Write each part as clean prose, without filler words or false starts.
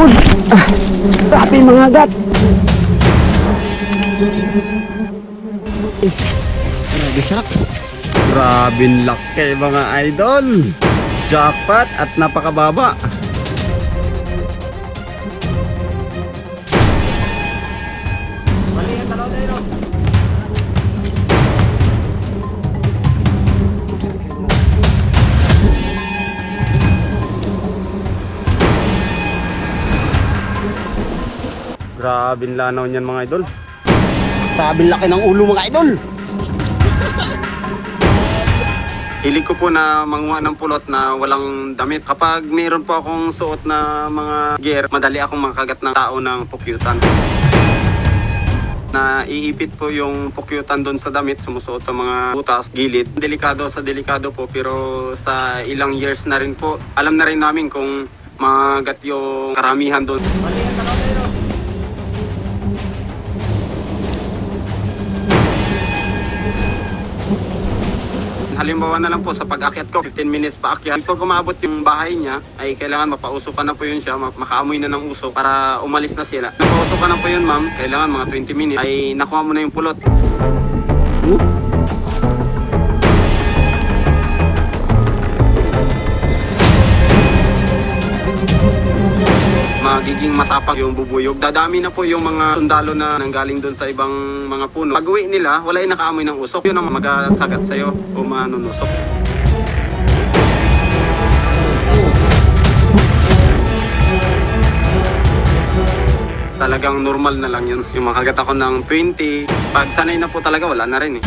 Pugod! Grabe mga gat! Grabe sak! Grabe laki mga idol! Jackpot at napakababa! Grabe lanaw niyan mga idol. Grabe laki ng ulo mga idol. Hilig ko po na manguha ng pulot na walang damit. Kapag mayroon po akong suot na mga gear, madali akong makagat ng tao ng pukyutan. Na iipit po yung pukyutan doon sa damit, sumusuot sa mga butas, gilid. Delikado sa delikado po, pero sa ilang years na rin po, alam na rin namin kung magat yung karamihan doon. Halimbawa na lang po sa pag-akyat ko, 15 minutes pa akyat. Before kumabot yung bahay niya, ay kailangan mapausukan na po yun siya, makaamoy na ng usok para umalis na sila. Napausukan na po yun ma'am, kailangan mga 20 minutes, ay nakuha mo na yung pulot. Magiging matapang yung bubuyog. Dadami na po yung mga sundalo na nanggaling doon sa ibang mga puno. Pag-uwi nila, wala yung nakaamoy ng usok. Yun ang magkagat sa'yo o manunusok. Talagang normal na lang yun. Yung makagat ako ng 20. Pag sanay na po talaga, wala na rin eh.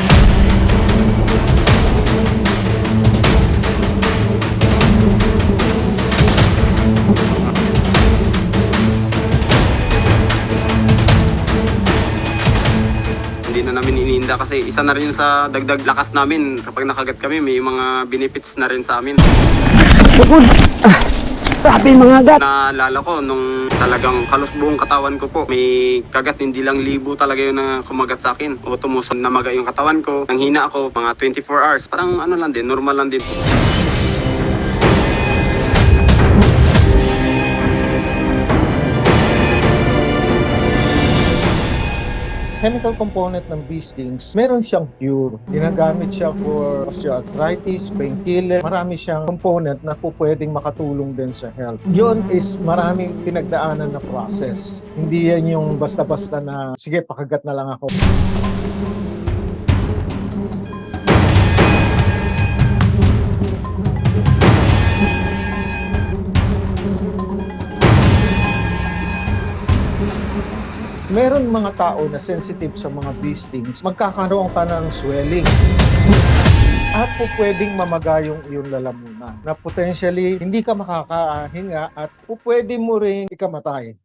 Hindi na namin iniinda kasi isa na rin sa dagdag lakas namin. Kapag nakagat kami, may mga benefits na rin sa amin. Pugod! Grabe mga gat! Naalala ko nung talagang halos buong katawan ko po, may kagat, hindi lang libo talaga yun na kumagat sa akin. O tumuson na maga yung katawan ko. Nanghina ako mga 24 hours. Parang ano lang din, normal lang din po. Chemical component ng bee stings, meron siyang cure. Ginagamit siya for osteoarthritis, painkiller. Marami siyang component na po pwedeng makatulong din sa health. Yun is maraming pinagdaanan na process. Hindi yan yung basta-basta na, sige, pakagat na lang ako. Meron mga tao na sensitive sa mga bee stings, magkakaroon ka ng swelling. At po pwedeng mamaga yung iyong lalamunan na potentially hindi ka makakahinga at po pwede mo ring ikamatay.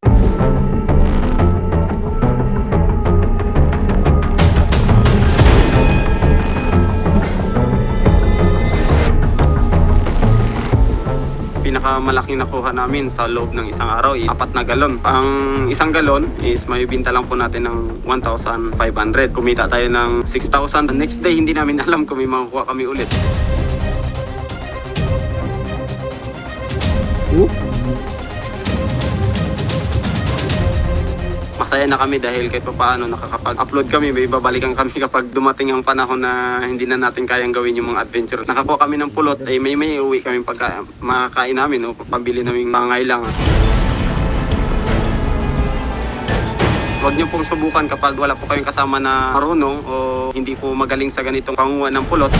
Pinakamalaking nakuha namin sa loob ng isang araw ay 4 na galon. Ang isang galon is may binta lang po natin ng 1,500. Kumita tayo ng 6,000. Next day, hindi namin alam kung may makukuha kami ulit. Masaya na kami dahil kahit pa paano nakakapag-upload kami, may babalikan kami kapag dumating ang panahon na hindi na natin kayang gawin yung mga adventure. Nakakuha kami ng pulot, ay may uwi kami pagka makakain namin o pambili namin pangangailangan. Huwag niyo pong subukan kapag wala po kayong kasama na marunong o hindi po magaling sa ganitong panguha ng pulot.